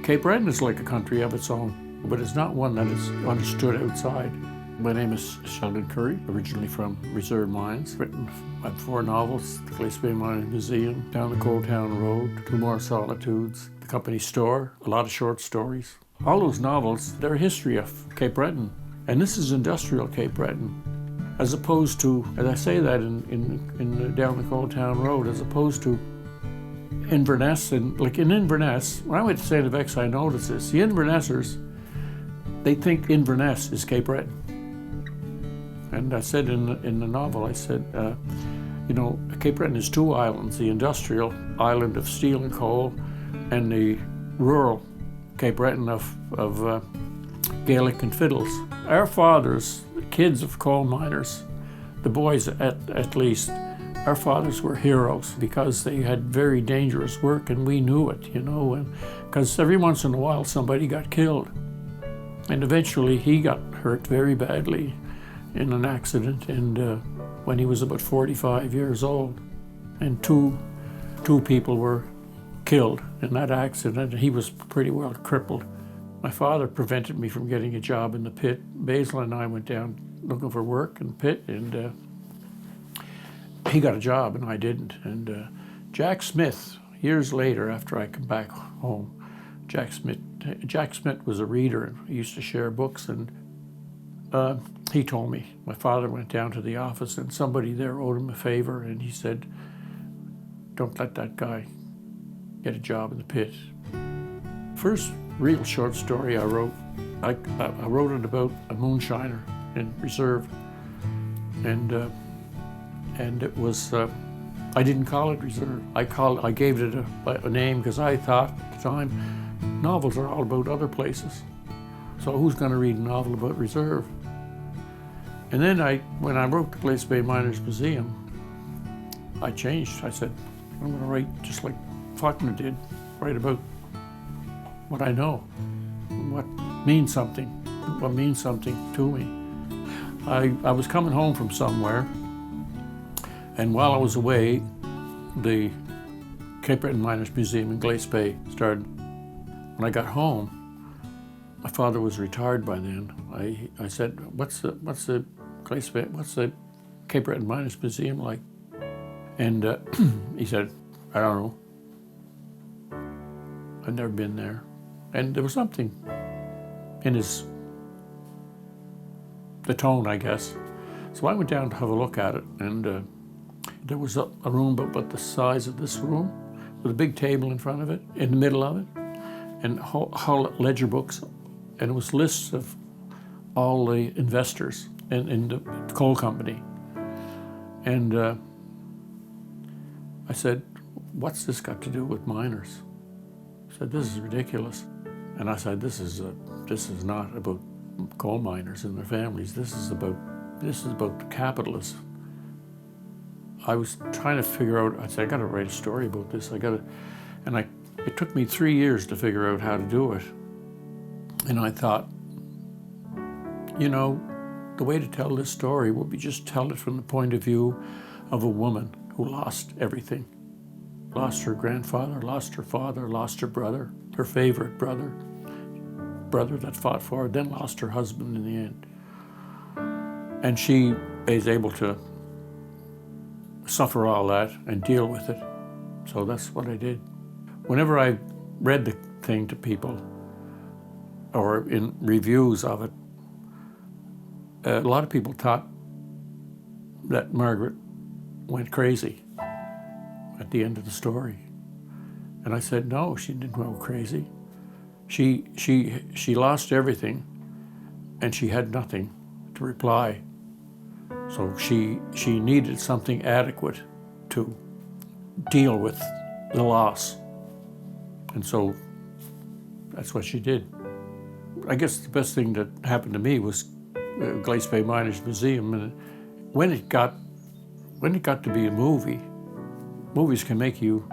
Cape Breton is like a country of its own, but it's not one that is understood outside. My name is Sheldon Currie, originally from Reserve Mines. Written 4 novels, the Glace Bay Miners Museum, Down the Coal Town Road, 2 More Solitudes, The Company Store, a lot of short stories. All those novels, they're a history of Cape Breton. And this is industrial Cape Breton, as opposed to, as I say that in Down the Coal Town Road, as opposed to Inverness. And like in Inverness, when I went to St. FX, I noticed this. The Invernessers, they think Inverness is Cape Breton. And I said in the novel, I said, Cape Breton is 2 islands, the industrial island of steel and coal, and the rural Cape Breton of Gaelic and fiddles. Our fathers, the kids of coal miners, the boys at least, our fathers were heroes because they had very dangerous work, and we knew it, because every once in a while somebody got killed. And eventually he got hurt very badly in an accident, and when he was about 45 years old. And two people were killed in that accident, and he was pretty well crippled. My father prevented me from getting a job in the pit. Basil and I went down looking for work in the pit, and he got a job and I didn't. And Jack Smith, years later after I come back home, Jack Smith was a reader and he used to share books, and he told me, my father went down to the office and somebody there owed him a favor, and he said, don't let that guy get a job in the pit. First real short story I wrote, I wrote it about a moonshiner in Reserve, and it was, I didn't call it Reserve. I gave it a name because I thought at the time, novels are all about other places. So who's going to read a novel about Reserve? And then when I wrote the Glace Bay Miners Museum, I changed. I said, I'm going to write just like Faulkner did, write about what I know, what means something to me. I was coming home from somewhere, and while I was away, the Cape Breton Miners Museum in Glace Bay started. When I got home, my father was retired by then. I said, what's the Glace Bay, what's the Cape Breton Miners Museum like? And he said, I don't know. I've never been there. And there was something in the tone, I guess. So I went down to have a look at it, and there was a room about the size of this room, with a big table in front of it, in the middle of it, and whole ledger books, and it was lists of all the investors in the coal company. And I said, what's this got to do with miners? He said, this is ridiculous. And I said, this is not about coal miners and their families. This is about the capitalists. I was trying to figure out, I said, I got to write a story about this. It took me 3 years to figure out how to do it. And I thought, the way to tell this story will be just tell it from the point of view of a woman who lost everything. Lost her grandfather, lost her father, lost her brother, her favorite brother that fought for her, then lost her husband in the end. And she is able to suffer all that and deal with it. So that's what I did. Whenever I read the thing to people, or in reviews of it, a lot of people thought that Margaret went crazy at the end of the story. And I said, no, she didn't go crazy. She lost everything, and she had nothing to reply. So she needed something adequate to deal with the loss. And so that's what she did. I guess the best thing that happened to me was Glace Bay Miners Museum. And when it got to be a movie, movies can make you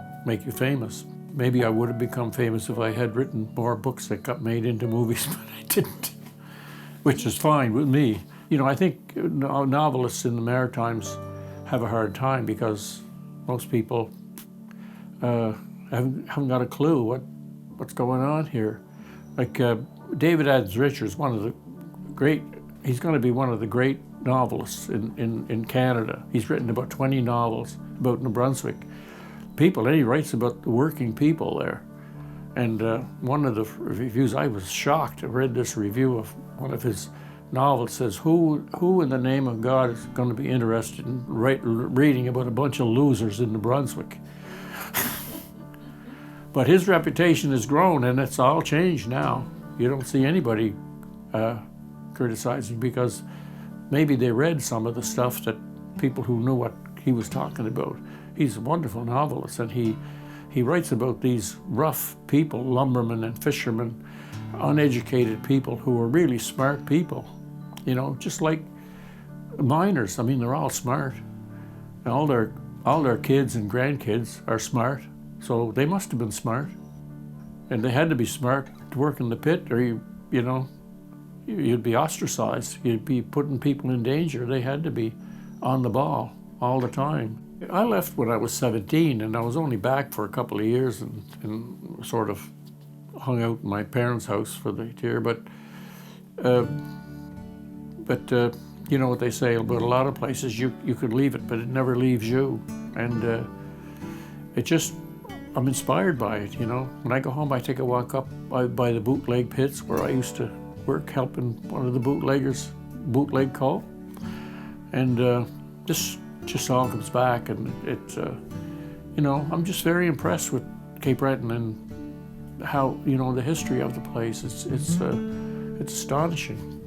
famous. Maybe I would have become famous if I had written more books that got made into movies, but I didn't, which is fine with me. I think novelists in the Maritimes have a hard time because most people haven't got a clue what's going on here. Like David Adams Richards, he's going to be one of the great novelists in Canada. He's written about 20 novels about New Brunswick people, and he writes about the working people there. And one of the reviews, I was shocked. I read this review of one of his novels, says, who in the name of God is going to be interested in reading about a bunch of losers in New Brunswick? But his reputation has grown, and it's all changed now. You don't see anybody criticizing, because maybe they read some of the stuff that people who knew what he was talking about. He's a wonderful novelist, and he writes about these rough people, lumbermen and fishermen, uneducated people who are really smart people, you know, just like miners. I mean, they're all smart. And all their kids and grandkids are smart, so they must have been smart. And they had to be smart to work in the pit, or you'd be ostracized. You'd be putting people in danger. They had to be on the ball all the time. I left when I was 17, and I was only back for a couple of years and sort of hung out in my parents' house for the year. But you know what they say about a lot of places, you could leave it, but it never leaves you. And I'm inspired by it, you know. When I go home, I take a walk up by the bootleg pits where I used to work, helping one of the bootleggers bootleg coal. And this just all comes back, and I'm just very impressed with Cape Breton and how, the history of the place. It's astonishing.